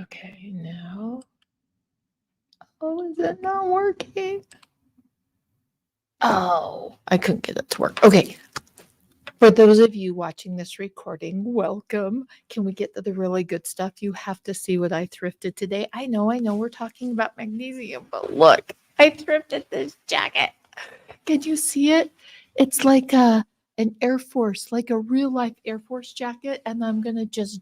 Okay, now. Oh, is it not working? Oh, I couldn't get it to work. Okay. For those of you watching this recording, welcome. Can we get to the really good stuff? You have to see what I thrifted today. I know, we're talking about magnesium, but look, I thrifted this jacket. Can you see it? It's like an Air Force, like a real life Air Force jacket. And I'm going to just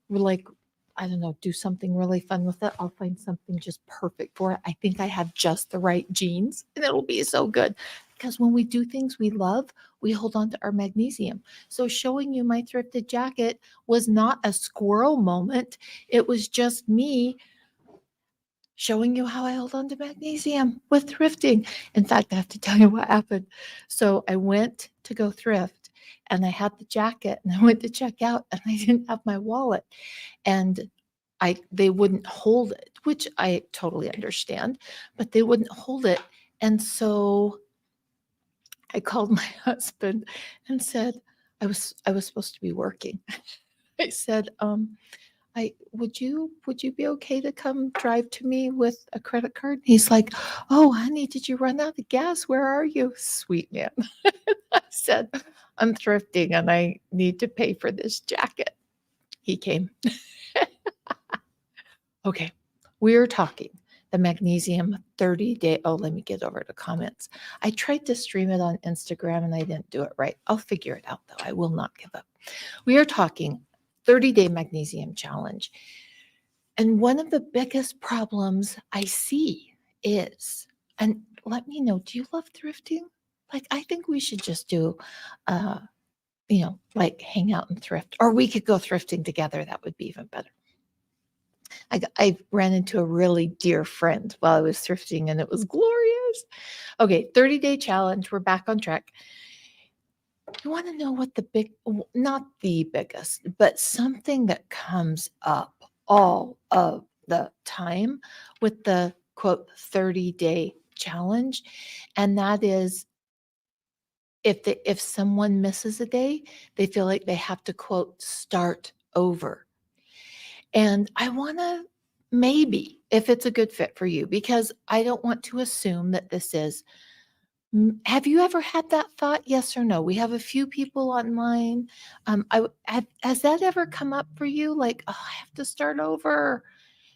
like, I don't know, do something really fun with it. I'll find something just perfect for it. I think I have just the right jeans and it'll be so good. Because when we do things we love, we hold on to our magnesium. So showing you my thrifted jacket was not a squirrel moment. It was just me showing you how I held on to magnesium with thrifting. In fact, I have to tell you what happened. So I went to go thrift and I had the jacket and I went to check out and I didn't have my wallet. And they wouldn't hold it, which I totally understand, but they wouldn't hold it. And so I called my husband and said, I was supposed to be working. I said, I would you be okay to come drive to me with a credit card? He's like, "Oh, honey, did you run out of gas? Where are you?" Sweet man. I said, "I'm thrifting and I need to pay for this jacket." He came. Okay. We're talking the magnesium 30-day. Oh, let me get over to comments. I tried to stream it on Instagram and I didn't do it right. I'll figure it out though. I will not give up. We are talking 30-day magnesium challenge. And one of the biggest problems I see is, and let me know, do you love thrifting? Like, I think we should just do, uh, like hang out and thrift, or we could go thrifting together. That would be even better. I ran into a really dear friend while I was thrifting and it was glorious. Okay, 30-day challenge. We're back on track. You want to know what not the biggest, but something that comes up all of the time with the quote 30-day challenge. And that is if someone misses a day, they feel like they have to quote start over. And I want to maybe if it's a good fit for you, because I don't want to assume that this is. Have you ever had that thought? Yes or no? We have a few people online. Has that ever come up for you? Like, oh, I have to start over.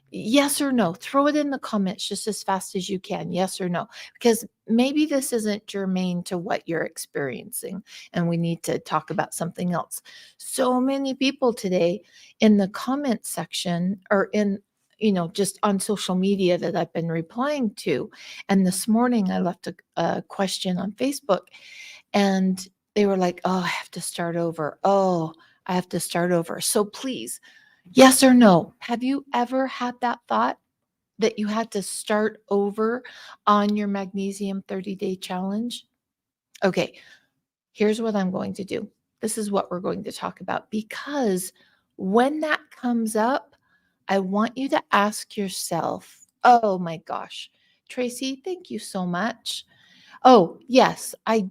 Yes or no? Throw it in the comments just as fast as you can. Yes or no? Because maybe this isn't germane to what you're experiencing and we need to talk about something else. So many people today in the comment section or just on social media that I've been replying to. And this morning I left a question on Facebook and they were like, oh, I have to start over. Oh, I have to start over. So please, yes or no? Have you ever had that thought that you had to start over on your magnesium 30-day challenge? Okay, here's what I'm going to do. This is what we're going to talk about because when that comes up, I want you to ask yourself, oh my gosh, Tracy, thank you so much. Oh, yes, I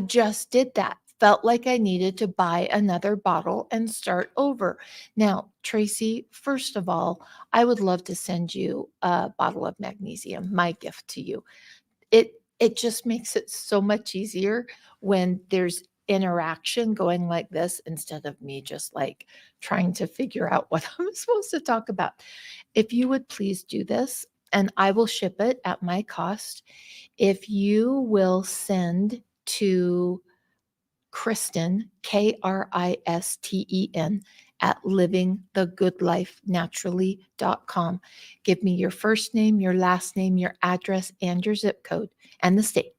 just did that. Felt like I needed to buy another bottle and start over. Now, Tracy, first of all, I would love to send you a bottle of magnesium, my gift to you. It just makes it so much easier when there's interaction going like this instead of me just like trying to figure out what I'm supposed to talk about. If you would please do this, and I will ship it at my cost. If you will send to Kristen, Kristen, at livingthegoodlifenaturally.com. Give me your first name, your last name, your address, and your zip code and the state.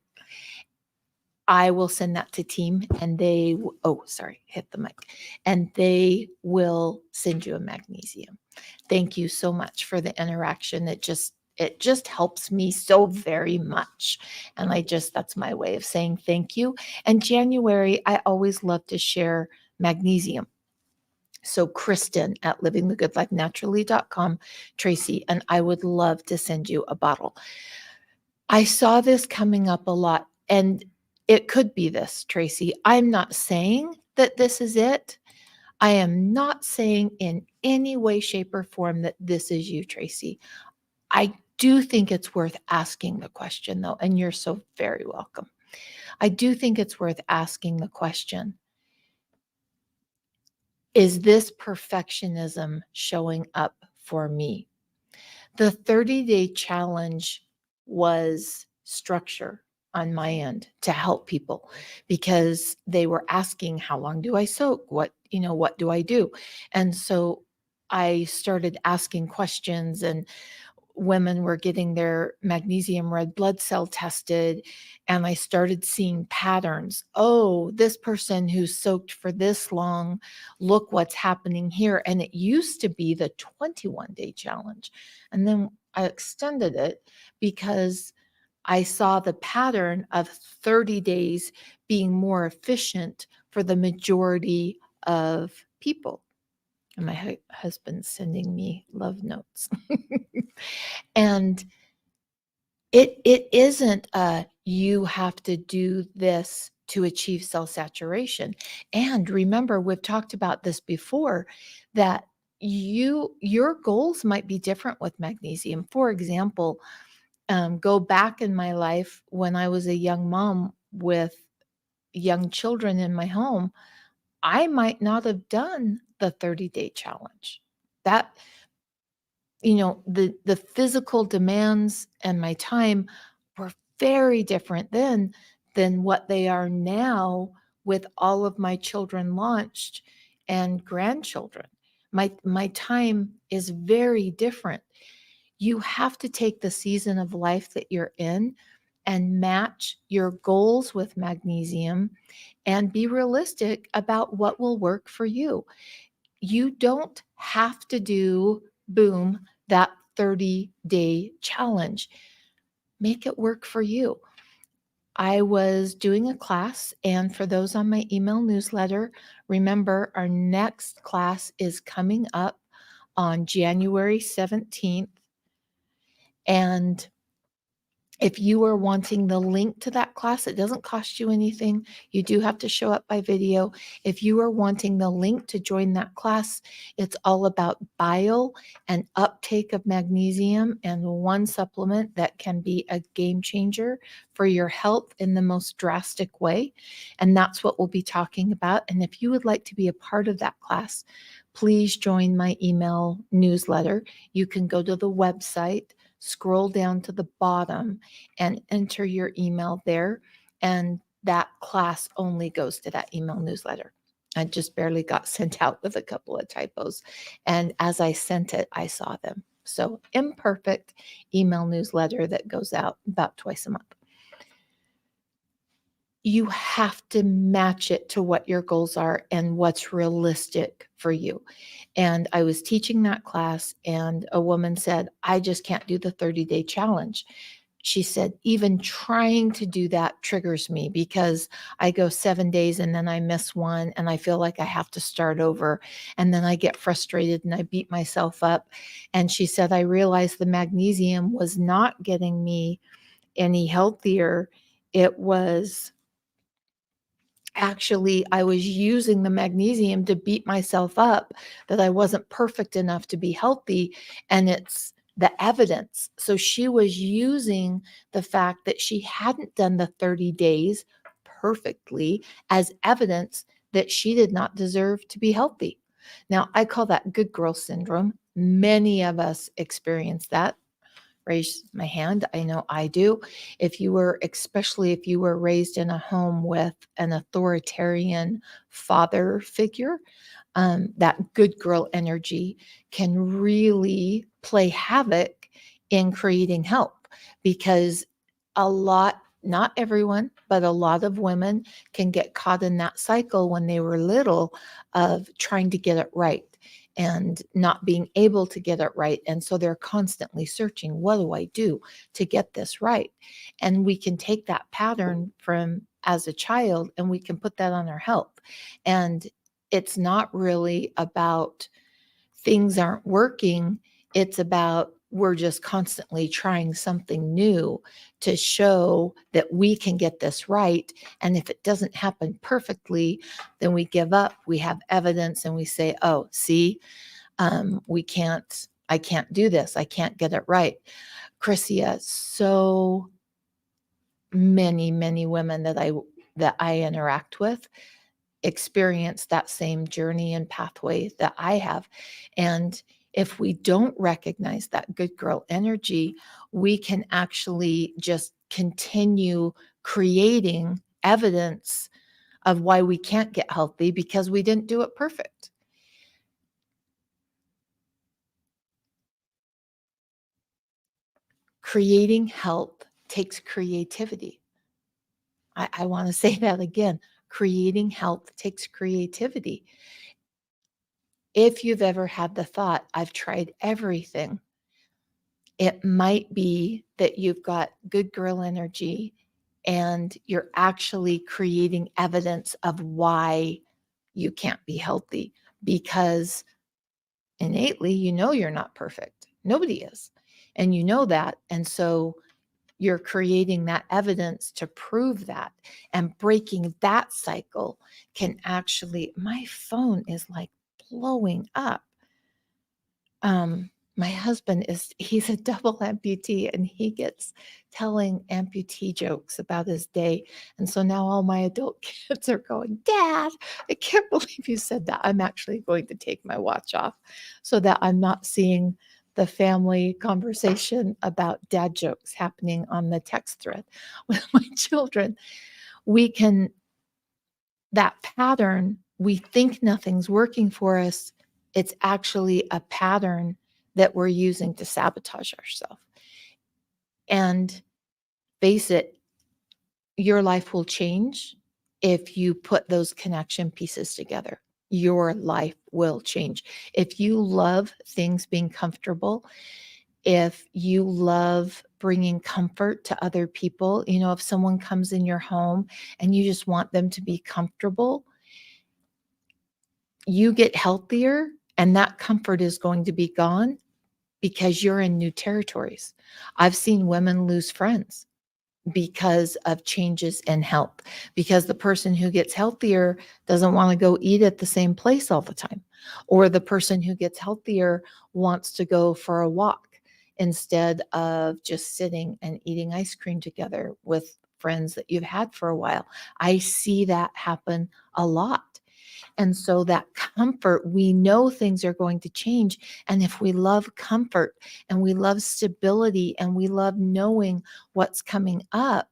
I will send that to team and hit the mic. And they will send you a magnesium. Thank you so much for the interaction. It just helps me so very much. And that's my way of saying thank you. And January, I always love to share magnesium. So Kristen at livingthegoodlifenaturally.com, Tracy, and I would love to send you a bottle. I saw this coming up a lot, and it could be this, Tracy. I'm not saying that this is it. I am not saying in any way, shape, or form that this is you, Tracy. I do think it's worth asking the question, though, and you're so very welcome. I do think it's worth asking the question, is this perfectionism showing up for me? The 30-day challenge was structure on my end to help people because they were asking, how long do I soak? What do I do? And so I started asking questions, and women were getting their magnesium red blood cell tested, and I started seeing patterns. Oh, this person who soaked for this long, look what's happening here. And it used to be the 21-day challenge. And then I extended it because I saw the pattern of 30 days being more efficient for the majority of people. And my husband's sending me love notes. And it isn't you have to do this to achieve cell saturation. And remember, we've talked about this before, that your goals might be different with magnesium. For example, go back in my life when I was a young mom with young children in my home, I might not have done the 30-day challenge. That the physical demands and my time were very different then than what they are now with all of my children launched and grandchildren. My time is very different. You have to take the season of life that you're in and match your goals with magnesium and be realistic about what will work for you. You don't have to do, boom, that 30-day challenge. Make it work for you. I was doing a class, and for those on my email newsletter, remember our next class is coming up on January 17th. And if you are wanting the link to that class, it doesn't cost you anything. You do have to show up by video. If you are wanting the link to join that class, it's all about bile and uptake of magnesium, and one supplement that can be a game changer for your health in the most drastic way. And that's what we'll be talking about. And if you would like to be a part of that class, please join my email newsletter. You can go to the website, scroll down to the bottom, and enter your email there. And that class only goes to that email newsletter. I just barely got sent out with a couple of typos. And as I sent it, I saw them. So, imperfect email newsletter that goes out about twice a month. You have to match it to what your goals are and what's realistic for you. And I was teaching that class, and a woman said, I just can't do the 30-day challenge. She said, even trying to do that triggers me because I go 7 days and then I miss one and I feel like I have to start over. And then I get frustrated and I beat myself up. And she said, I realized the magnesium was not getting me any healthier. It was actually, I was using the magnesium to beat myself up that I wasn't perfect enough to be healthy. And it's the evidence. So she was using the fact that she hadn't done the 30 days perfectly as evidence that she did not deserve to be healthy. Now, I call that good girl syndrome. Many of us experience that. Raise my hand. I know I do. Especially if you were raised in a home with an authoritarian father figure, that good girl energy can really play havoc in creating help, because not everyone, but a lot of women can get caught in that cycle when they were little of trying to get it right and not being able to get it right. And so they're constantly searching, what do I do to get this right? And we can take that pattern from as a child and we can put that on our health. And it's not really about things aren't working. It's about we're just constantly trying something new to show that we can get this right. And if it doesn't happen perfectly, then we give up. We have evidence and we say, oh, see, I can't do this. I can't get it right. Chrissia, so many women that I interact with experience that same journey and pathway that I have. And if we don't recognize that good girl energy, we can actually just continue creating evidence of why we can't get healthy because we didn't do it perfect. Creating health takes creativity. I want to say that again. Creating health takes creativity. If you've ever had the thought, I've tried everything, it might be that you've got good girl energy and you're actually creating evidence of why you can't be healthy because innately you know you're not perfect. Nobody is. And you know that. And so you're creating that evidence to prove that, and breaking that cycle can actually, my phone is like blowing up. My husband he's a double amputee and he gets telling amputee jokes about his day. And so now all my adult kids are going, Dad, I can't believe you said that. I'm actually going to take my watch off so that I'm not seeing the family conversation about dad jokes happening on the text thread with my children. We can, that pattern, we think nothing's working for us. It's actually a pattern that we're using to sabotage ourselves. And face it, your life will change if you put those connection pieces together. Your life will change. If you love things being comfortable, if you love bringing comfort to other people, if someone comes in your home and you just want them to be comfortable, you get healthier and that comfort is going to be gone because you're in new territories. I've seen women lose friends because of changes in health, because the person who gets healthier doesn't want to go eat at the same place all the time, or the person who gets healthier wants to go for a walk instead of just sitting and eating ice cream together with friends that you've had for a while. I see that happen a lot. And so that comfort, we know things are going to change. And if we love comfort and we love stability and we love knowing what's coming up,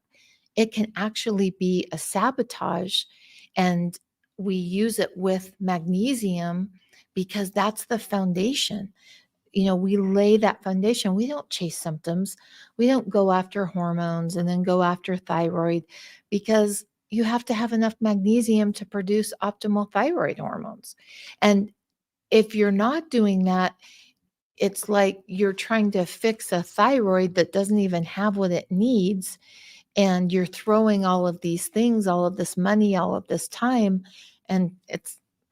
it can actually be a sabotage. And we use it with magnesium because that's the foundation. We lay that foundation. We don't chase symptoms. We don't go after hormones and then go after thyroid because you have to have enough magnesium to produce optimal thyroid hormones. And if you're not doing that, it's like you're trying to fix a thyroid that doesn't even have what it needs. And you're throwing all of these things, all of this money, all of this time, and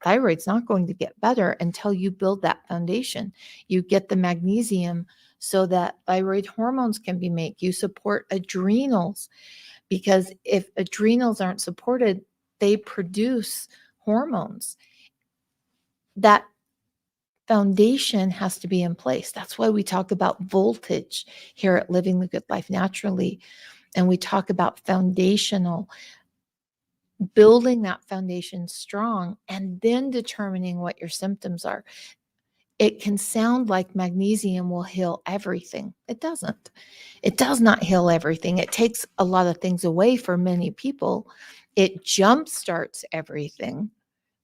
thyroid's not going to get better until you build that foundation. You get the magnesium so that thyroid hormones can be made. You support adrenals because if adrenals aren't supported, they produce hormones. That foundation has to be in place. That's why we talk about voltage here at Living the Good Life Naturally. And we talk about foundational, building that foundation strong, and then determining what your symptoms are. It can sound like magnesium will heal everything. It doesn't. It does not heal everything. It takes a lot of things away for many people. It jumpstarts everything,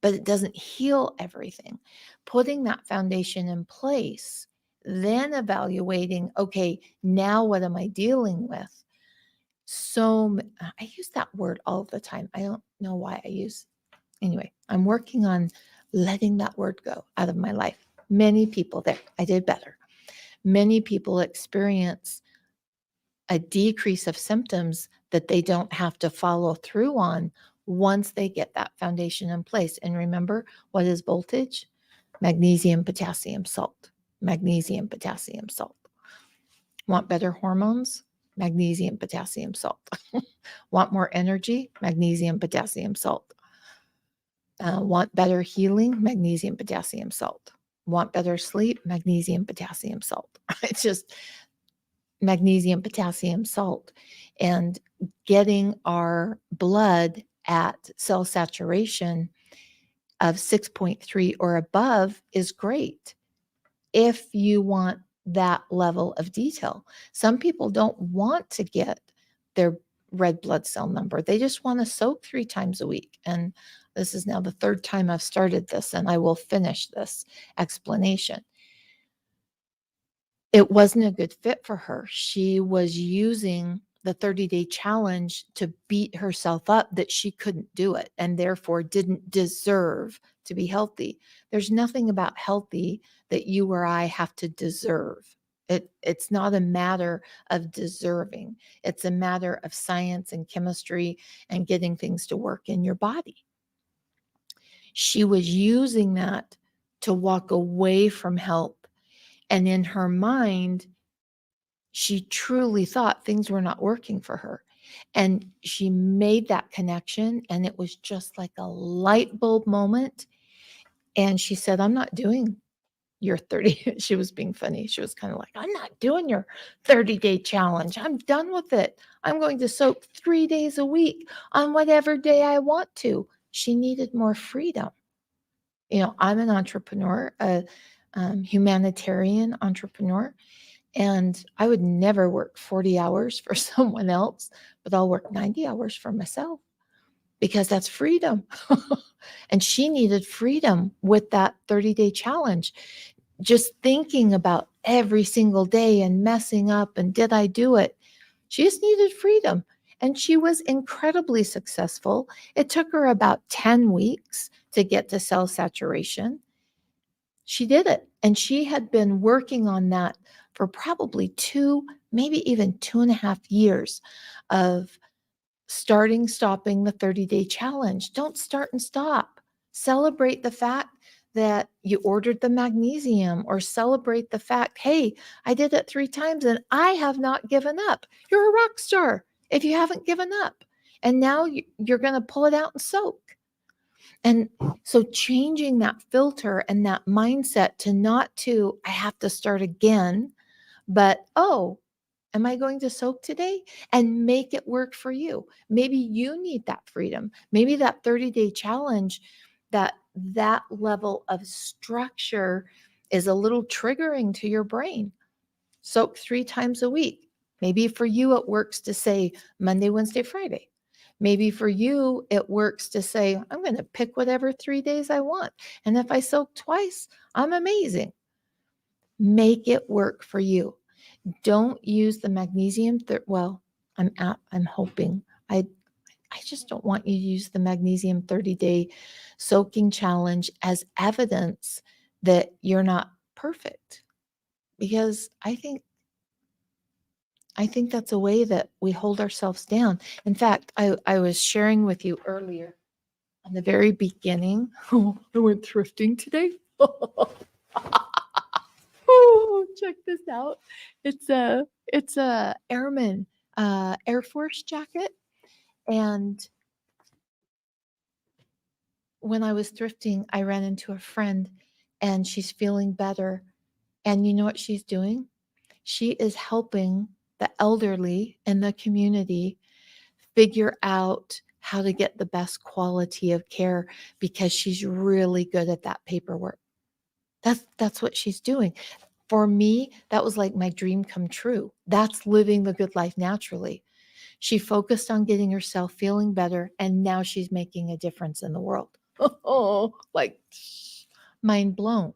but it doesn't heal everything. Putting that foundation in place, then evaluating, okay, now what am I dealing with? I use that word all the time. I don't know why anyway, I'm working on letting that word go out of my life. Many people I did better. Many people experience a decrease of symptoms that they don't have to follow through on once they get that foundation in place. And remember, what is voltage? Magnesium, potassium, salt. Magnesium, potassium, salt. Want better hormones? Magnesium, potassium, salt. Want more energy? Magnesium, potassium, salt. Want better healing? Magnesium, potassium, salt. Want better sleep? Magnesium, potassium, salt. It's just magnesium, potassium, salt. And getting our blood at cell saturation of 6.3 or above is great if you want that level of detail. Some people don't want to get their red blood cell number. They just want to soak 3 times a week. And this is now the third time I've started this, and I will finish this explanation. It wasn't a good fit for her. She was using the 30-day challenge to beat herself up that she couldn't do it and therefore didn't deserve to be healthy. There's nothing about healthy that you or I have to deserve. It's not a matter of deserving. It's a matter of science and chemistry and getting things to work in your body. She was using that to walk away from help. And in her mind, she truly thought things were not working for her. And she made that connection, and it was just like a light bulb moment. And she said, I'm not doing your 30. She was being funny. She was kind of like, I'm not doing your 30-day challenge. I'm done with it. I'm going to soak 3 days a week on whatever day I want to. She needed more freedom. I'm an entrepreneur, a humanitarian entrepreneur. And I would never work 40 hours for someone else, but I'll work 90 hours for myself because that's freedom. And she needed freedom with that 30-day challenge. Just thinking about every single day and messing up and did I do it? She just needed freedom. And she was incredibly successful. It took her about 10 weeks to get to cell saturation. She did it. And she had been working on that for probably 2, maybe even 2.5 years of stopping the 30-day challenge. Don't start and stop. Celebrate the fact that you ordered the magnesium, or celebrate the fact, hey, I did it 3 times and I have not given up. You're a rock star if you haven't given up. And now you're going to pull it out and soak. And so changing that filter and that mindset to not to, I have to start again, but, oh, am I going to soak today? And make it work for you. Maybe you need that freedom. Maybe that 30-day challenge, that level of structure is a little triggering to your brain. Soak 3 times a week. Maybe for you, it works to say Monday, Wednesday, Friday. Maybe for you, it works to say, I'm going to pick whatever 3 days I want. And if I soak twice, I'm amazing. Make it work for you. Don't use the magnesium. I'm hoping. I just don't want you to use the magnesium 30-day soaking challenge as evidence that you're not perfect. Because I think that's a way that we hold ourselves down. In fact, I was sharing with you earlier on the very beginning. Oh, I went thrifting today. Oh, check this out. It's a airman Air Force jacket. And when I was thrifting, I ran into a friend, and she's feeling better. And you know what she's doing? She is helping the elderly in the community figure out how to get the best quality of care because she's really good at that paperwork. That's what she's doing. For me, that was like my dream come true. That's living the good life naturally. She focused on getting herself feeling better, and now she's making a difference in the world. Oh, like mind blown.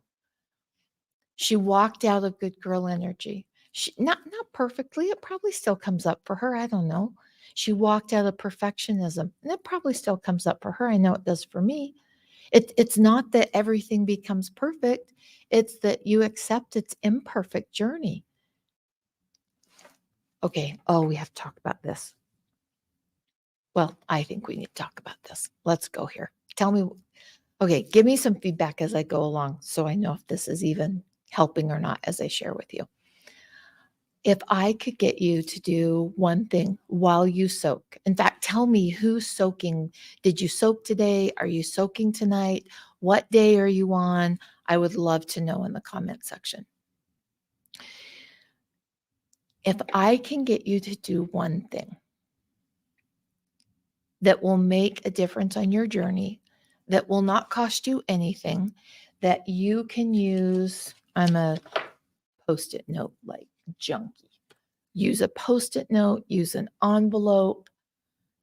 She walked out of good girl energy. She not perfectly. It probably still comes up for her. I don't know. She walked out of perfectionism, and it probably still comes up for her. I know it does for me. It's not that everything becomes perfect. It's that you accept its imperfect journey. Okay. Oh, we have to talk about this. Well, I think we need to talk about this. Let's go here. Tell me. Okay, give me some feedback as I go along so I know if this is even helping or not as I share with you. If I could get you to do one thing while you soak, in fact, tell me who's soaking. Did you soak today? Are you soaking tonight? What day are you on? I would love to know in the comment section. If I can get you to do one thing that will make a difference on your journey, that will not cost you anything, that you can use, I'm a Post-it note like junkie. Use a Post-it note, use an envelope,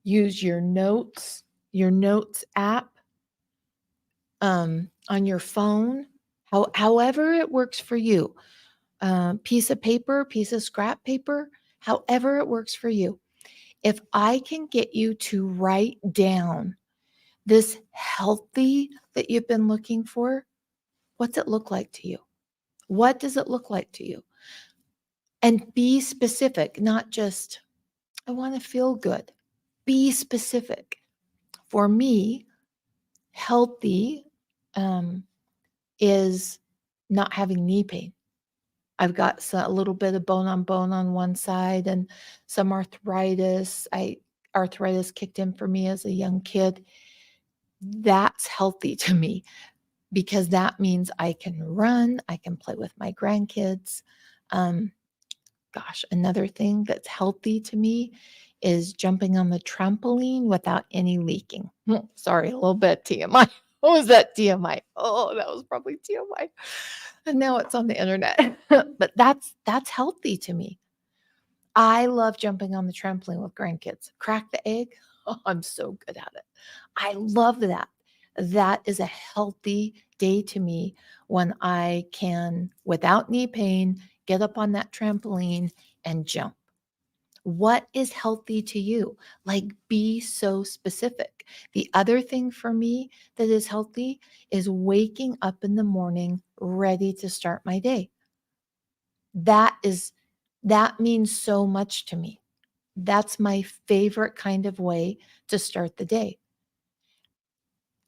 use your notes app on your phone, however it works for you. Piece of paper, piece of scrap paper, however it works for you. If I can get you to write down this healthy that you've been looking for, what's it look like to you? What does it look like to you? And be specific, not just, I want to feel good. Be specific. For me, healthy is not having knee pain. I've got a little bit of bone on one side and some arthritis. Arthritis kicked in for me as a young kid. That's healthy to me because that means I can run, I can play with my grandkids. Another thing that's healthy to me is jumping on the trampoline without any leaking. Sorry, a little bit TMI. What was that TMI? Oh, that was probably TMI. And now it's on the internet. But that's healthy to me. I love jumping on the trampoline with grandkids. Crack the egg. Oh, I'm so good at it. I love that. That is a healthy day to me when I can, without knee pain, get up on that trampoline and jump. What is healthy to you? Like, be so specific. The other thing for me that is healthy is waking up in the morning ready to start my day. That means so much to me. That's my favorite kind of way to start the day.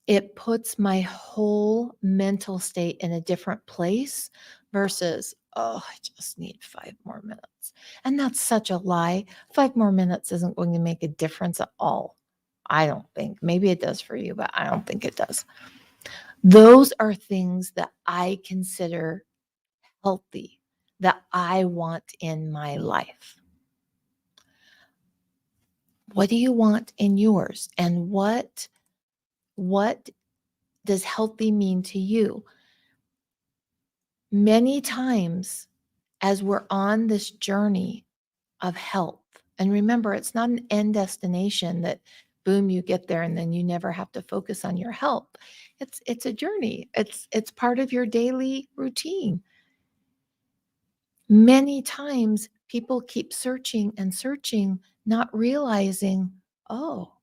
It puts my whole mental state in a different place versus, oh, I just need 5 more minutes. And that's such a lie. 5 more minutes isn't going to make a difference at all. I don't think. Maybe it does for you, but I don't think it does. Those are things that I consider healthy, that I want in my life. What do you want in yours? And what does healthy mean to you? Many times as we're on this journey of health, and remember, it's not an end destination that boom, you get there and then you never have to focus on your health. It's a journey. It's part of your daily routine. Many times people keep searching and searching, not realizing, oh,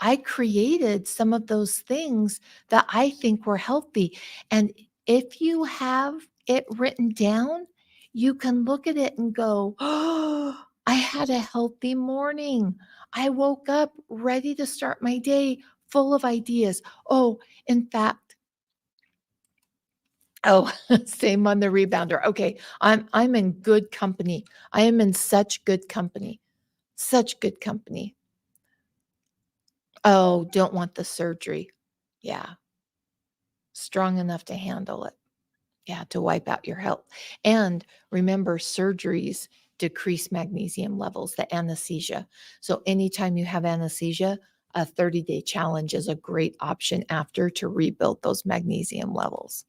I created some of those things that I think were healthy. And if you have it written down, you can look at it and go, oh, I had a healthy morning. I woke up ready to start my day full of ideas. Oh, in fact, oh, same on the rebounder. Okay, I'm in good company. I am in such good company. Such good company. Oh, don't want the surgery. Yeah, strong enough to handle it. Yeah, to wipe out your health. And remember, surgeries decrease magnesium levels, the anesthesia. So anytime you have anesthesia, a 30-day challenge is a great option after to rebuild those magnesium levels.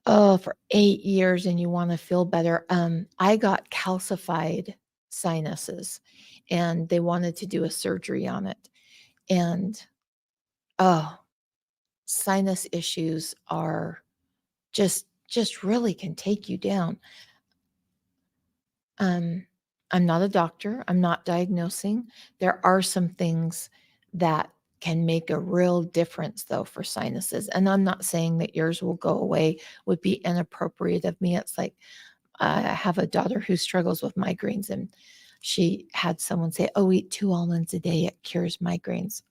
Oh, for 8 years and you want to feel better. I got calcified sinuses and they wanted to do a surgery on it. And oh, sinus issues are just really can take you down. I'm not a doctor. I'm not diagnosing. There are some things that can make a real difference though for sinuses. And I'm not saying that yours will go away, would be inappropriate of me. It's like I have a daughter who struggles with migraines and she had someone say, oh, eat 2 almonds a day. It cures migraines.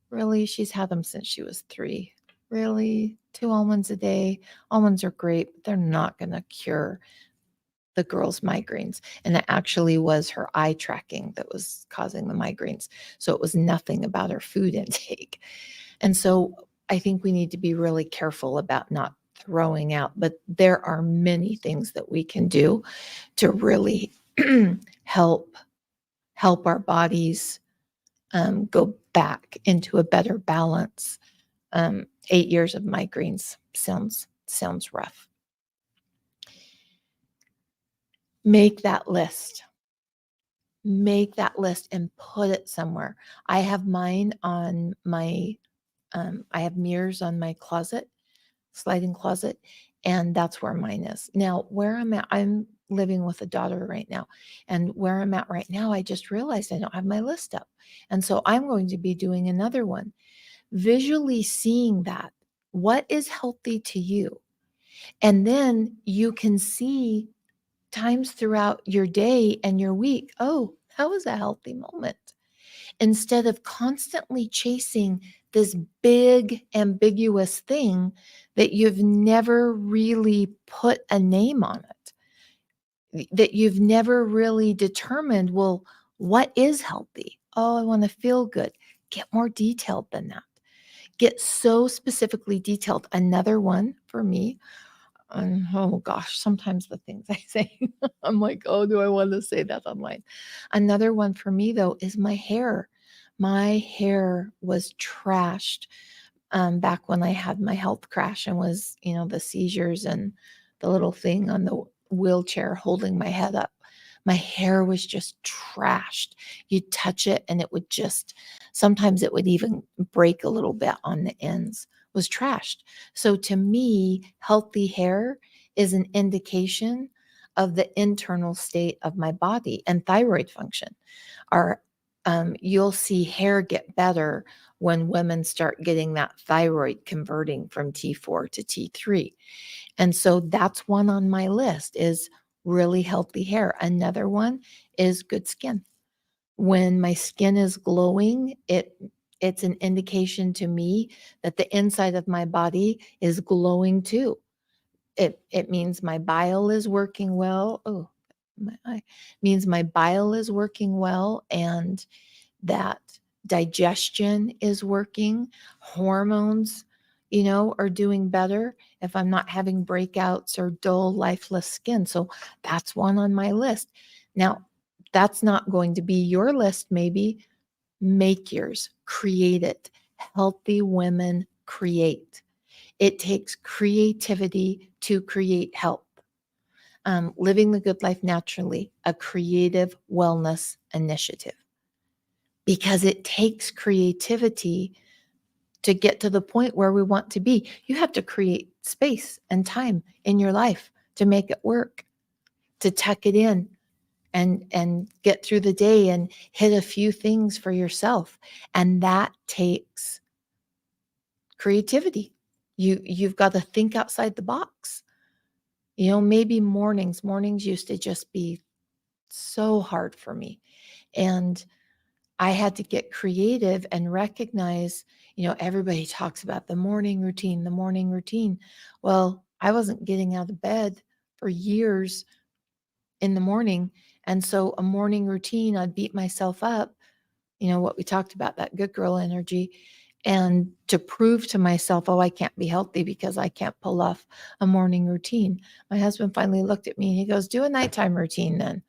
Really? She's had them since she was 3. Really? 2 almonds a day? Almonds are great, but they're not going to cure the girl's migraines. And it actually was her eye tracking that was causing the migraines. So it was nothing about her food intake. And so I think we need to be really careful about not throwing out, but there are many things that we can do to really help our bodies go back into a better balance. 8 years of migraines sounds rough. Make that list. Make that list and put it somewhere. I have mine on my, I have mirrors on my closet, sliding closet, and that's where mine is. Now, where I'm at, I'm living with a daughter right now. And where I'm at right now, I just realized I don't have my list up. And so I'm going to be doing another one, visually seeing that. What is healthy to you? And then you can see times throughout your day and your week, oh, that was a healthy moment. Instead of constantly chasing this big, ambiguous thing that you've never really put a name on it, that you've never really determined, well, what is healthy? Oh, I want to feel good. Get more detailed than that. Get so specifically detailed. Another one for me, oh gosh, sometimes the things I say, I'm like, oh, do I want to say that online? Another one for me, though, is my hair. My hair was trashed back when I had my health crash and was, the seizures and the little thing on the wheelchair holding my head up. My hair was just trashed. You'd touch it and it would just, sometimes it would even break a little bit on the ends, was trashed. So to me, healthy hair is an indication of the internal state of my body and thyroid function. Our You'll see hair get better when women start getting that thyroid converting from T4 to T3. And so that's one on my list, is really healthy hair. Another one is good skin. When my skin is glowing, it's an indication to me that the inside of my body is glowing too. It means my bile is working well. Oh, my eye. Means my bile is working well, and that digestion is working, hormones, are doing better if I'm not having breakouts or dull, lifeless skin. So that's one on my list. Now, that's not going to be your list, maybe. Make yours, create it. Healthy women create. It takes creativity to create health. Living the Good Life Naturally, a creative wellness initiative, because it takes creativity to get to the point where we want to be. You have to create space and time in your life to make it work, to tuck it in and get through the day and hit a few things for yourself. And that takes creativity. You've got to think outside the box. Maybe mornings used to just be so hard for me. And I had to get creative and recognize, everybody talks about the morning routine, the morning routine. Well, I wasn't getting out of bed for years in the morning. And so a morning routine, I'd beat myself up, what we talked about, that good girl energy. And to prove to myself, oh, I can't be healthy because I can't pull off a morning routine. My husband finally looked at me and he goes, do a nighttime routine then.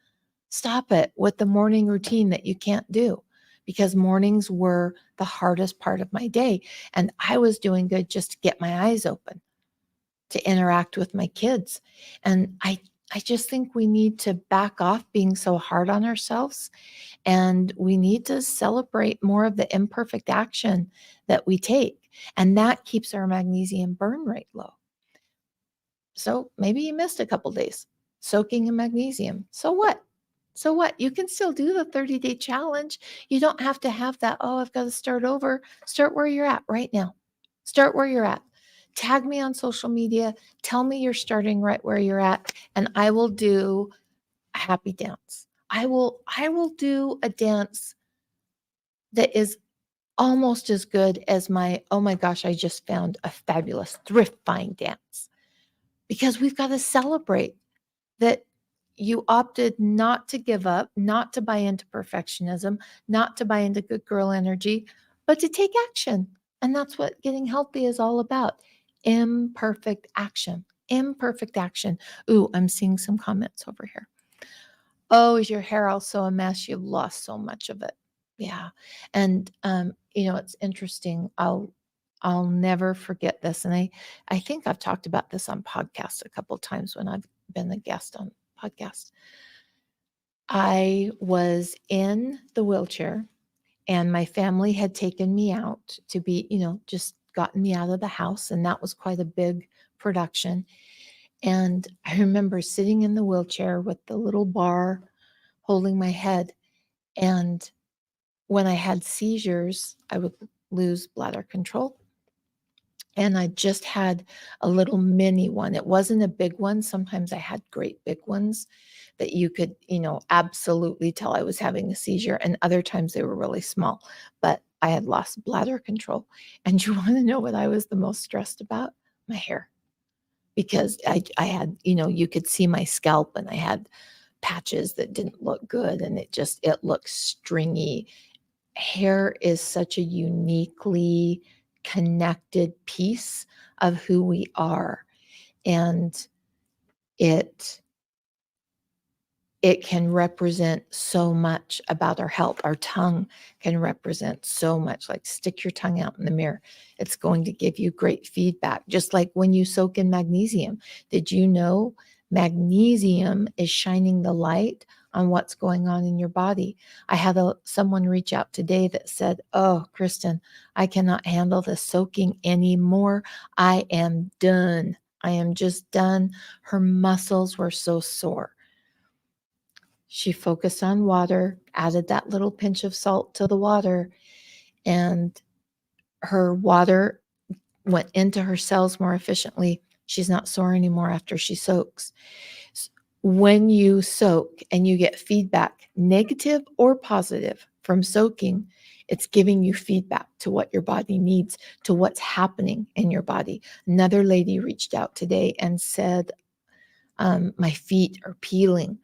Stop it with the morning routine that you can't do, because mornings were the hardest part of my day. And I was doing good just to get my eyes open, to interact with my kids. And I just think we need to back off being so hard on ourselves, and we need to celebrate more of the imperfect action that we take. And that keeps our magnesium burn rate low. So maybe you missed a couple days soaking in magnesium. So what? So what? You can still do the 30-day challenge. You don't have to have that, oh, I've got to start over. Start where you're at right now. Start where you're at. Tag me on social media. Tell me you're starting right where you're at, and I will do a happy dance. I will do a dance that is almost as good as my, oh my gosh, I just found a fabulous thrift find dance. Because we've got to celebrate that you opted not to give up, not to buy into perfectionism, not to buy into good girl energy, but to take action. And that's what getting healthy is all about. Imperfect action. Imperfect action. Ooh, I'm seeing some comments over here. Oh, is your hair also a mess? You've lost so much of it. Yeah. And it's interesting. I'll never forget this. And I think I've talked about this on podcasts a couple times when I've been a guest on podcasts. I was in the wheelchair and my family had taken me out to be, just gotten me out of the house. And that was quite a big production. And I remember sitting in the wheelchair with the little bar holding my head. And when I had seizures, I would lose bladder control. And I just had a little mini one. It wasn't a big one. Sometimes I had great big ones that you could, absolutely tell I was having a seizure. And other times they were really small, but I had lost bladder control. And you want to know what I was the most stressed about? My hair. Because I had, you could see my scalp and I had patches that didn't look good and it looked stringy. Hair is such a uniquely connected piece of who we are, and it it can represent so much about our health. Our tongue can represent so much. Like, stick your tongue out in the mirror. It's going to give you great feedback. Just like when you soak in magnesium. Did you know magnesium is shining the light on what's going on in your body? I had someone reach out today that said, "Oh, Kristen, I cannot handle the soaking anymore. I am done. I am just done." Her muscles were so sore. She focused on water, added that little pinch of salt to the water, and her water went into her cells more efficiently. She's not sore anymore after she soaks. When you soak and you get feedback, negative or positive, from soaking, it's giving you feedback to what your body needs, to what's happening in your body. Another lady reached out today and said, my feet are peeling.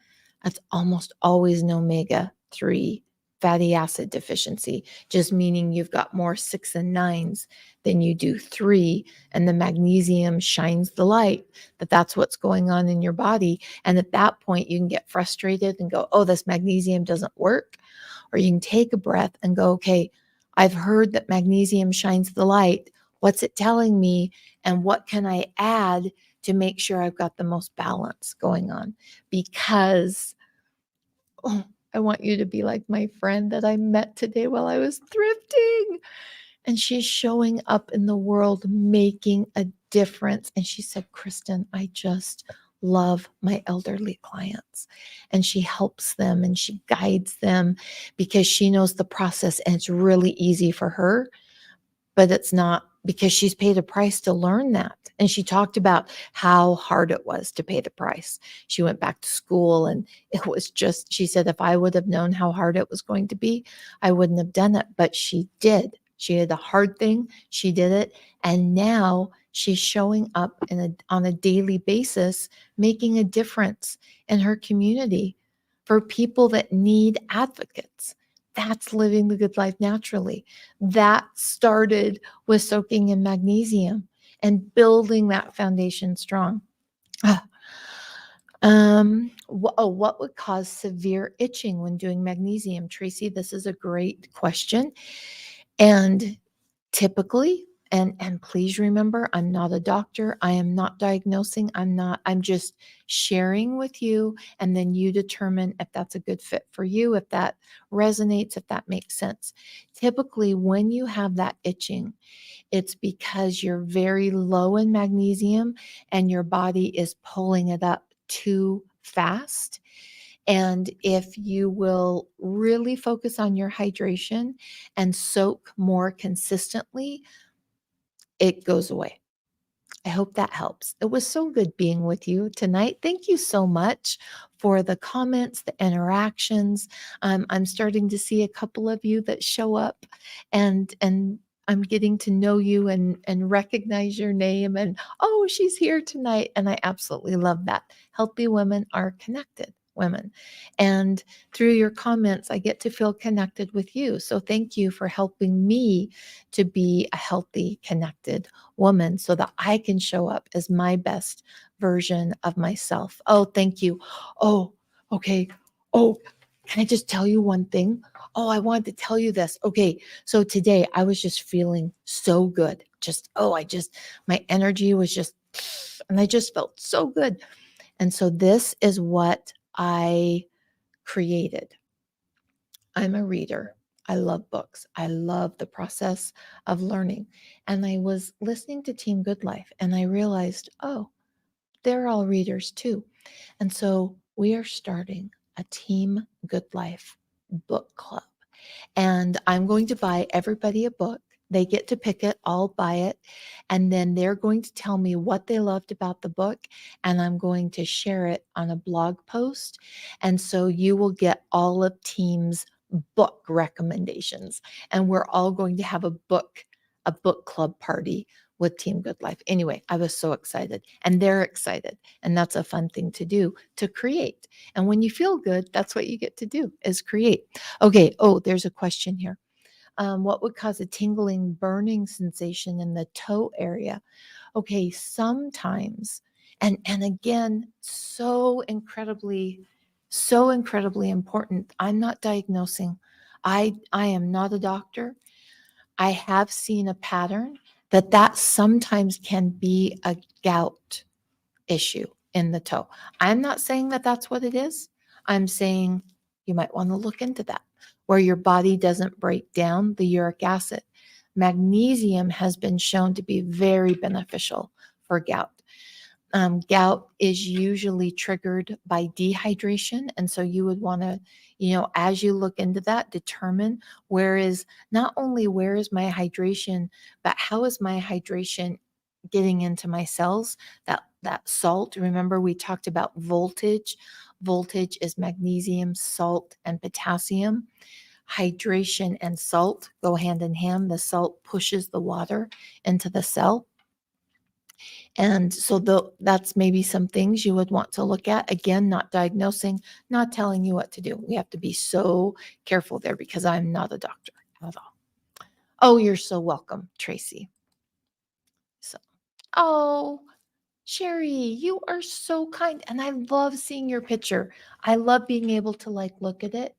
That's almost always an omega-3 fatty acid deficiency, just meaning you've got more 6 and 9s than you do 3. And the magnesium shines the light that that's what's going on in your body. And at that point, you can get frustrated and go, "Oh, this magnesium doesn't work." Or you can take a breath and go, "Okay, I've heard that magnesium shines the light. What's it telling me? And what can I add to make sure I've got the most balance going on?" Because I want you to be like my friend that I met today while I was thrifting. And she's showing up in the world making a difference. And she said, "Kristen, I just love my elderly clients." And she helps them and she guides them because she knows the process and it's really easy for her, but it's not, because she's paid a price to learn that. And she talked about how hard it was to pay the price. She went back to school and it was just, she said, "If I would have known how hard it was going to be, I wouldn't have done it." But she did. She had a hard thing. She did it. And now she's showing up on a daily basis, making a difference in her community for people that need advocates. That's living the good life naturally. That started with soaking in magnesium and building that foundation strong. Ah, what would cause severe itching when doing magnesium? Tracy, this is a great question. And typically, and please remember, I'm not a doctor. I am not diagnosing. I'm just sharing with you, and then you determine if that's a good fit for you, if that resonates, if that makes sense. Typically, when you have that itching, it's because you're very low in magnesium and your body is pulling it up too fast. And if you will really focus on your hydration and soak more consistently, it goes away. I hope that helps. It was so good being with you tonight. Thank you so much for the comments, the interactions. I'm starting to see a couple of you that show up, and I'm getting to know you and recognize your name, and, "Oh, she's here tonight." And I absolutely love that. Healthy women are connected. women. And through your comments, I get to feel connected with you. So thank you for helping me to be a healthy, connected woman so that I can show up as my best version of myself. Oh, thank you. Oh, okay. Oh, can I just tell you one thing? Oh, I wanted to tell you this. Okay. So today I was just feeling so good. My energy was just, and I just felt so good. And so this is what I created. I'm a reader. I love books. I love the process of learning. And I was listening to Team Good Life and I realized, oh, they're all readers too. And so we are starting a Team Good Life book club. And I'm going to buy everybody a book. They get to pick it, I'll buy it. And then they're going to tell me what they loved about the book. And I'm going to share it on a blog post. And so you will get all of Team's book recommendations. And we're all going to have a book club party with Team Good Life. Anyway, I was so excited and they're excited. And that's a fun thing to do, to create. And when you feel good, that's what you get to do, is create. Okay. Oh, there's a question here. What would cause a tingling, burning sensation in the toe area? Okay, sometimes, and again, so incredibly important. I'm not diagnosing. I am not a doctor. I have seen a pattern that sometimes can be a gout issue in the toe. I'm not saying that that's what it is. I'm saying you might want to look into that, where your body doesn't break down the uric acid. Magnesium has been shown to be very beneficial for gout. Gout is usually triggered by dehydration. And so you would want to, as you look into that, determine not only where is my hydration, but how is my hydration getting into my cells? That salt, remember we talked about voltage. Voltage is magnesium, salt, and potassium. Hydration and salt go hand in hand. The salt pushes the water into the cell. And so that's maybe some things you would want to look at. Again, not diagnosing, not telling you what to do. We have to be so careful there because I'm not a doctor at all. Oh, you're so welcome, Tracy. So, oh, Sherry, you are so kind. And I love seeing your picture. I love being able to look at it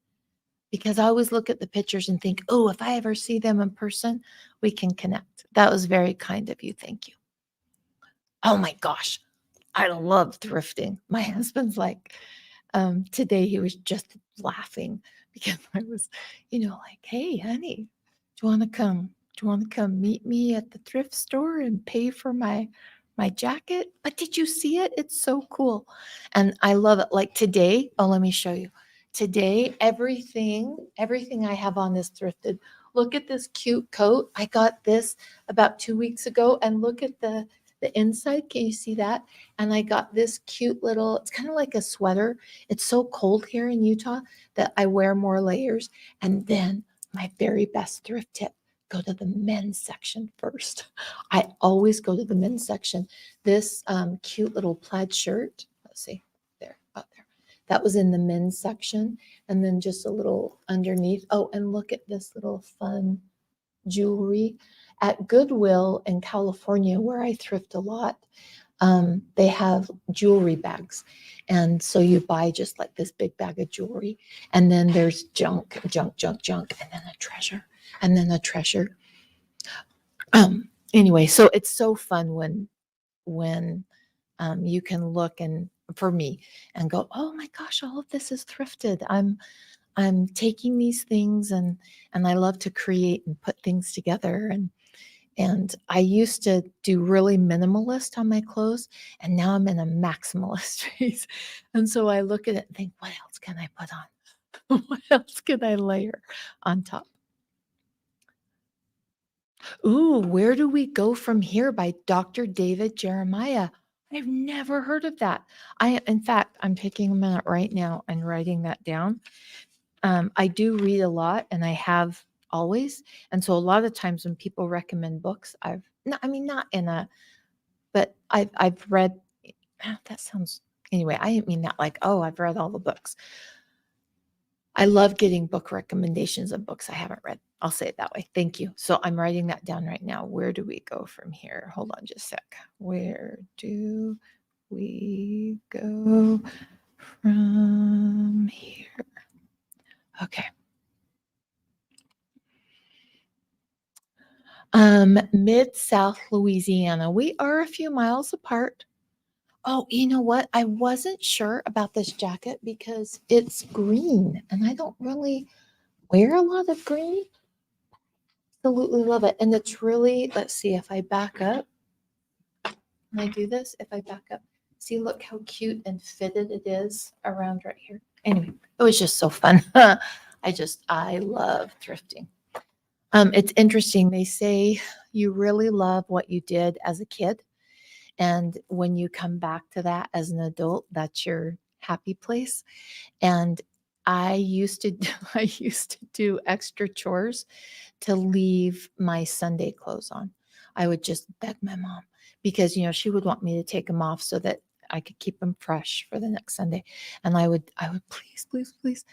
because I always look at the pictures and think, oh, if I ever see them in person, we can connect. That was very kind of you. Thank you. Oh my gosh. I love thrifting. My husband's like, today he was just laughing because I was, like, hey, honey, do you want to come? Do you want to come meet me at the thrift store and pay for my jacket? But did you see it? It's so cool. And I love it. Like today, oh, let me show you. Today, everything I have on is thrifted. Look at this cute coat. I got this about 2 weeks ago. And look at the inside. Can you see that? And I got this cute little, it's kind of like a sweater. It's so cold here in Utah that I wear more layers. And then my very best thrift tip, go to the men's section first. I always go to the men's section. This cute little plaid shirt, let's see, there, up there. That was in the men's section. And then just a little underneath. Oh, and look at this little fun jewelry. At Goodwill in California, where I thrift a lot, they have jewelry bags. And so you buy just like this big bag of jewelry. And then there's junk, junk, junk, junk, and then a treasure, and then a treasure. Anyway, so it's so fun when you can look and for me and go, oh my gosh, all of this is thrifted. I'm taking these things and I love to create and put things together. And I used to do really minimalist on my clothes, and now I'm in a maximalist phase. And so I look at it and think, what else can I put on? What else can I layer on top? Ooh, Where Do We Go From Here by Dr. David Jeremiah. I've never heard of that. In fact, I'm taking a minute right now and writing that down. I do read a lot and I have always. And so a lot of times when people recommend books, not in a, but I've read, that sounds, Anyway, I didn't mean that like, oh, I've read all the books. I love getting book recommendations of books I haven't read. I'll say it that way. Thank you. So I'm writing that down right now. Where do we go from here? Hold on just a sec. Where do we go from here? Okay. Mid-South Louisiana. We are a few miles apart. Oh, you know what? I wasn't sure about this jacket because it's green and I don't really wear a lot of green. Absolutely love it. And it's really, let's see if I back up. Can I do this? If I back up, see, look how cute and fitted it is around right here. Anyway, it was just so fun. I love thrifting. It's interesting. They say you really love what you did as a kid. And when you come back to that as an adult, that's your happy place. And I used to I used to do extra chores to leave my Sunday clothes on. I would just beg my mom because she would want me to take them off so that I could keep them fresh for the next Sunday. And I would please, please, please.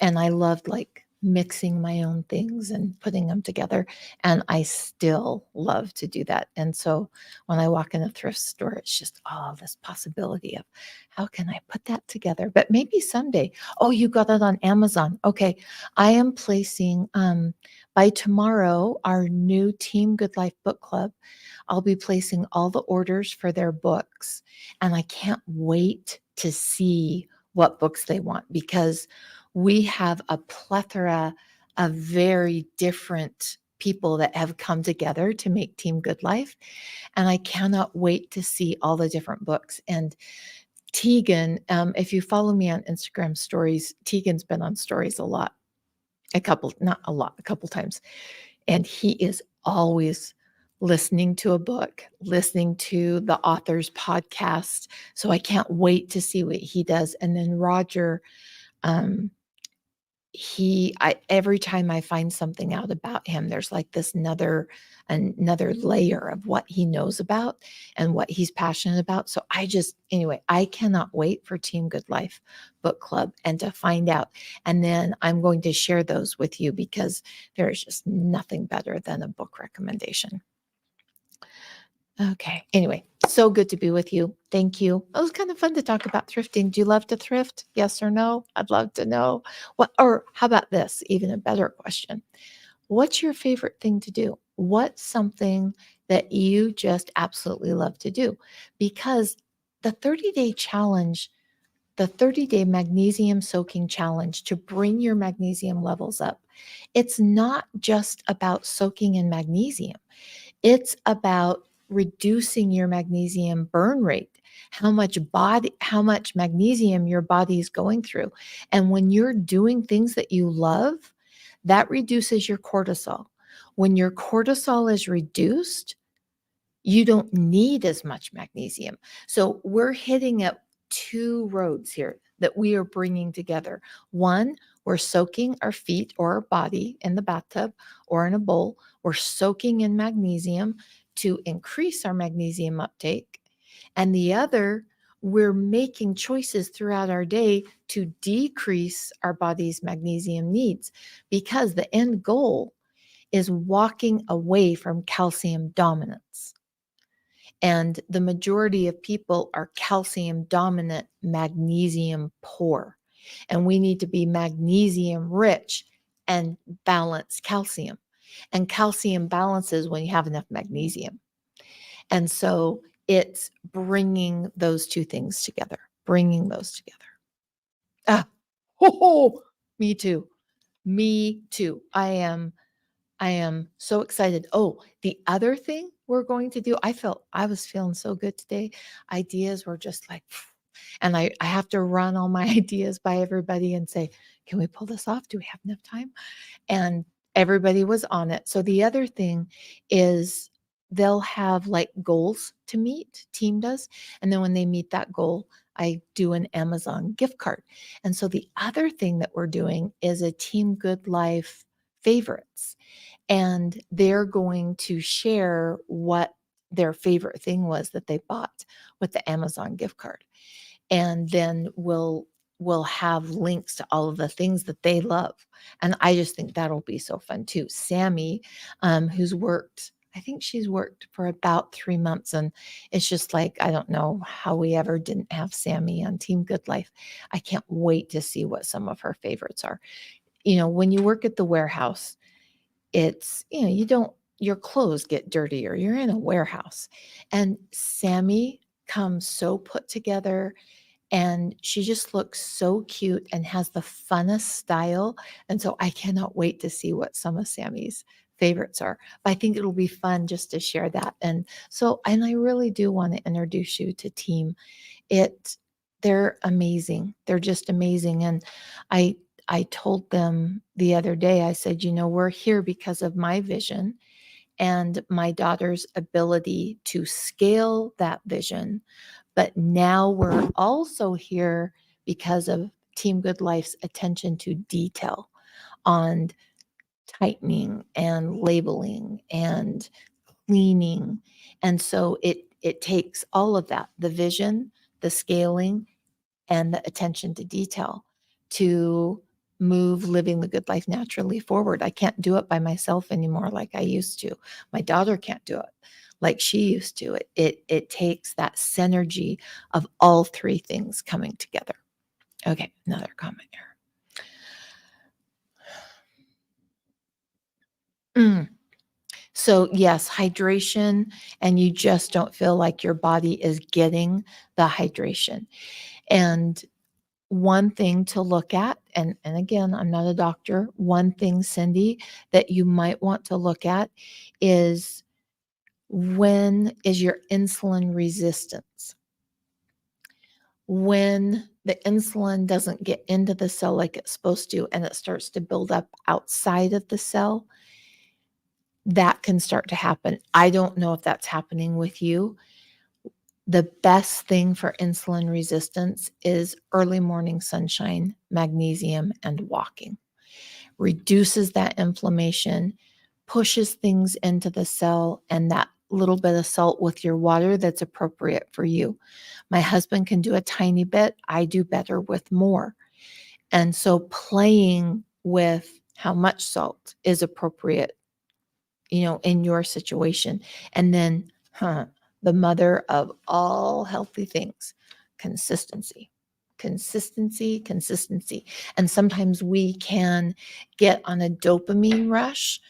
And I loved like mixing my own things and putting them together. And I still love to do that. And so when I walk in a thrift store, it's just, oh, this possibility of how can I put that together? But maybe someday. Oh, you got it on Amazon. Okay. I am placing by tomorrow our new Team Good Life book club. I'll be placing all the orders for their books. And I can't wait to see what books they want because we have a plethora of very different people that have come together to make Team Good Life. And I cannot wait to see all the different books. And Tegan, if you follow me on Instagram stories, Tegan's been on stories a lot, not a lot, a couple times. And he is always listening to a book, listening to the author's podcast. So I can't wait to see what he does. And then Roger, um, every time I find something out about him, there's like this another layer of what he knows about and what he's passionate about. So anyway, I cannot wait for Team Good Life book club and to find out. And then I'm going to share those with you because there is just nothing better than a book recommendation. Okay. Anyway, so good to be with you. Thank you. It was kind of fun to talk about thrifting. Do you love to thrift? Yes or no? I'd love to know. Or how about this? Even a better question. What's your favorite thing to do? What's something that you just absolutely love to do? Because the 30-day challenge, the 30-day magnesium soaking challenge to bring your magnesium levels up, it's not just about soaking in magnesium. It's about reducing your magnesium burn rate, how much magnesium your body is going through. And when you're doing things that you love, that reduces your cortisol. When your cortisol is reduced, you don't need as much magnesium. So we're hitting up two roads here that we are bringing together. One, we're soaking our feet or our body in the bathtub or in a bowl. We're soaking in magnesium to increase our magnesium uptake. And the other, we're making choices throughout our day to decrease our body's magnesium needs because the end goal is walking away from calcium dominance. And the majority of people are calcium dominant, magnesium poor. And we need to be magnesium rich and balance calcium. And calcium balances when you have enough magnesium. And so it's bringing those two things together, bringing those together. Oh, me too. Me too. I am so excited. Oh, the other thing we're going to do, I was feeling so good today. Ideas were just like, and I have to run all my ideas by everybody and say, can we pull this off? Do we have enough time? And everybody was on it. So the other thing is they'll have like goals to meet, team does. And then when they meet that goal, I do an Amazon gift card. And so the other thing that we're doing is a Team Good Life favorites. And they're going to share what their favorite thing was that they bought with the Amazon gift card. and then we'll have links to all of the things that they love. And I just think that'll be so fun too. Sammy, who's worked, I think she's worked for about 3 months, and it's just like, I don't know how we ever didn't have Sammy on Team Good Life. I can't wait to see what some of her favorites are. When you work at the warehouse, it's, you don't, your clothes get dirty, or you're in a warehouse. And Sammy comes so put together, and she just looks so cute and has the funnest style. And so I cannot wait to see what some of Sammy's favorites are. But I think it'll be fun just to share that. And I really do want to introduce you to Team. It They're amazing. They're just amazing. And I I told them the other day, I said, we're here because of my vision and my daughter's ability to scale that vision. But now we're also here because of Team Good Life's attention to detail on tightening and labeling and cleaning. And so it takes all of that, the vision, the scaling, and the attention to detail to move living the good life naturally forward. I can't do it by myself anymore like I used to. My daughter can't do it like she used to. It takes that synergy of all three things coming together. Okay, another comment here. So yes, hydration, and you just don't feel like your body is getting the hydration. And one thing to look at, and again, I'm not a doctor, one thing, Cindy, that you might want to look at is, when is your insulin resistance? When the insulin doesn't get into the cell like it's supposed to, and it starts to build up outside of the cell, that can start to happen. I don't know if that's happening with you. The best thing for insulin resistance is early morning sunshine, magnesium, and walking. Reduces that inflammation, pushes things into the cell, and that little bit of salt with your water that's appropriate for you. My husband can do a tiny bit. I do better with more. And so playing with how much salt is appropriate, in your situation. And then, the mother of all healthy things, consistency. Consistency, consistency. And sometimes we can get on a dopamine rush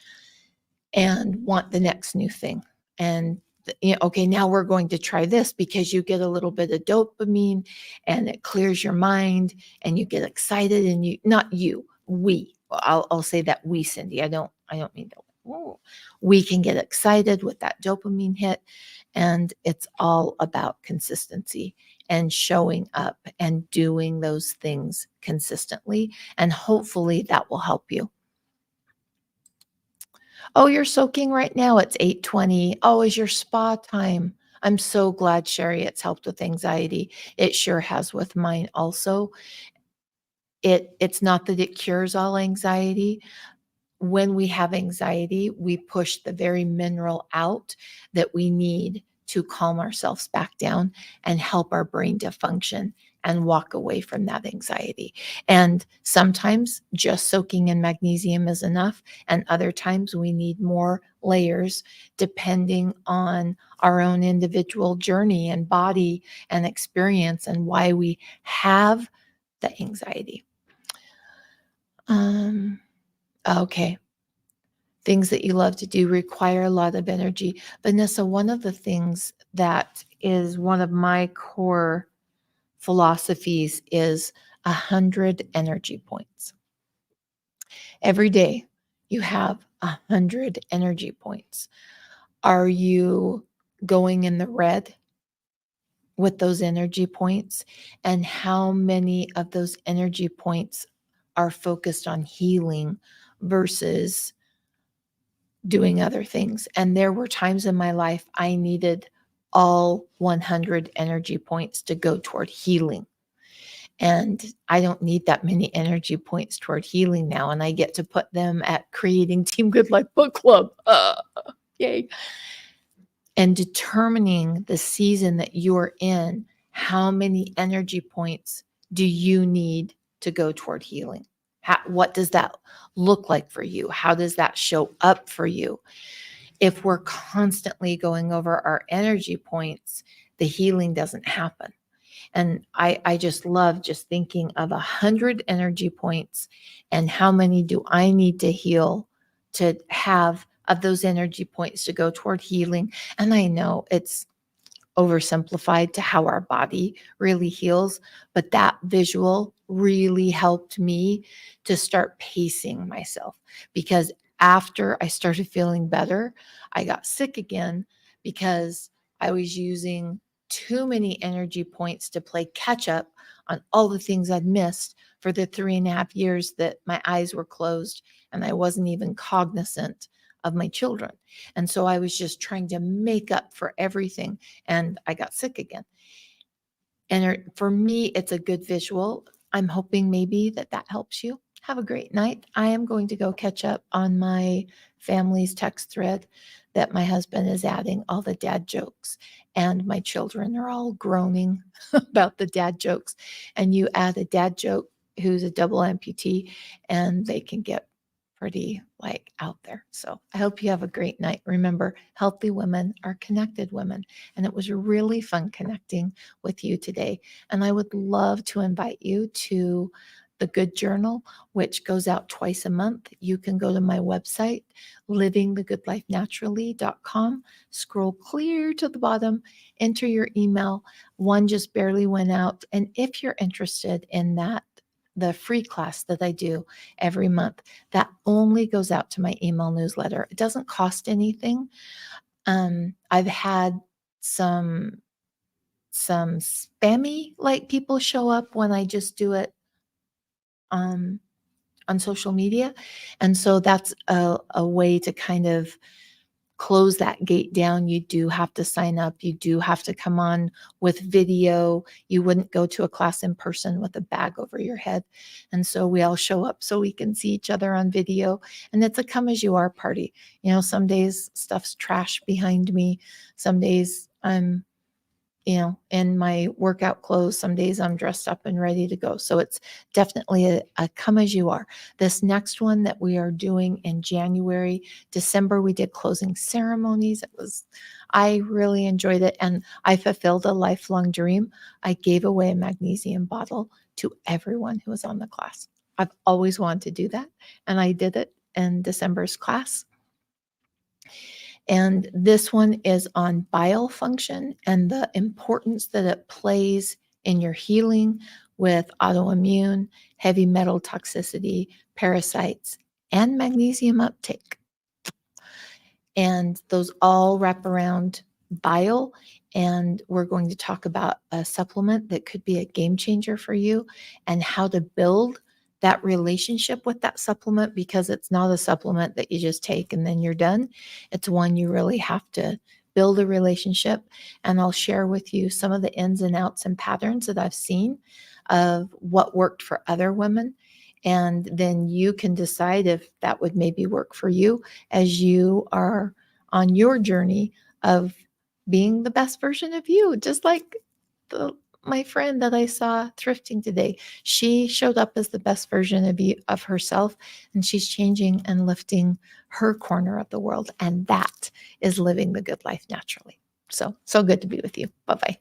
and want the next new thing. And okay, now we're going to try this, because you get a little bit of dopamine and it clears your mind and you get excited, and not you, we. I'll say that we, Cindy. I don't mean that. Ooh. We can get excited with that dopamine hit, and it's all about consistency and showing up and doing those things consistently, and hopefully that will help you. Oh, you're soaking right now. It's 8:20. Oh, is your spa time? I'm so glad, Sherry, it's helped with anxiety. It sure has with mine also. It's not that it cures all anxiety. When we have anxiety, we push the very mineral out that we need to calm ourselves back down and help our brain to function and walk away from that anxiety. And sometimes just soaking in magnesium is enough. And other times we need more layers, depending on our own individual journey and body and experience and why we have the anxiety. Okay. Things that you love to do require a lot of energy. Vanessa, one of the things that is one of my core philosophies is 100 energy points. Every day you have 100 energy points. Are you going in the red with those energy points? And how many of those energy points are focused on healing versus doing other things? And there were times in my life I needed all 100 energy points to go toward healing. And I don't need that many energy points toward healing now. And I get to put them at creating Team Good Life Book Club. Yay. And determining the season that you're in How many energy points do you need to go toward healing? What does that look like for you? How does that show up for you? If we're constantly going over our energy points, the healing doesn't happen. And I just love just thinking of 100 energy points and how many do I need to heal to have of those energy points to go toward healing. And I know it's oversimplified to how our body really heals, but that visual really helped me to start pacing myself, because after I started feeling better, I got sick again because I was using too many energy points to play catch up on all the things I'd missed for the 3.5 years that my eyes were closed and I wasn't even cognizant of my children. And so I was just trying to make up for everything, and I got sick again. And for me, it's a good visual. I'm hoping maybe that helps you. Have a great night. I am going to go catch up on my family's text thread that my husband is adding all the dad jokes, and my children are all groaning about the dad jokes. And you add a dad joke who's a double amputee, and they can get pretty like out there. So I hope you have a great night. Remember, healthy women are connected women. And it was really fun connecting with you today. And I would love to invite you to the Good Journal, which goes out twice a month. You can go to my website, livingthegoodlifenaturally.com, scroll clear to the bottom, enter your email. One just barely went out. And if you're interested in that, the free class that I do every month, that only goes out to my email newsletter. It doesn't cost anything. I've had some spammy like people show up when I just do it um, on social media. And so that's a way to kind of close that gate down. You do have to sign up. You do have to come on with video. You wouldn't go to a class in person with a bag over your head. And so we all show up so we can see each other on video. And it's a come as you are party. You know, some days stuff's trash behind me. Some days I'm in my workout clothes. Some days I'm dressed up and ready to go. So it's definitely a come as you are. This next one that we are doing in January, December, we did closing ceremonies. I really enjoyed it, and I fulfilled a lifelong dream. I gave away a magnesium bottle to everyone who was on the class. I've always wanted to do that, and I did it in December's class. And this one is on bile function and the importance that it plays in your healing with autoimmune, heavy metal toxicity, parasites, and magnesium uptake. And those all wrap around bile. And we're going to talk about a supplement that could be a game changer for you and how to build that relationship with that supplement, because it's not a supplement that you just take and then you're done. It's one you really have to build a relationship. And I'll share with you some of the ins and outs and patterns that I've seen of what worked for other women. And then you can decide if that would maybe work for you as you are on your journey of being the best version of you, just like my friend that I saw thrifting today. She showed up as the best version of herself, and she's changing and lifting her corner of the world. And that is living the good life naturally. So good to be with you. Bye-bye.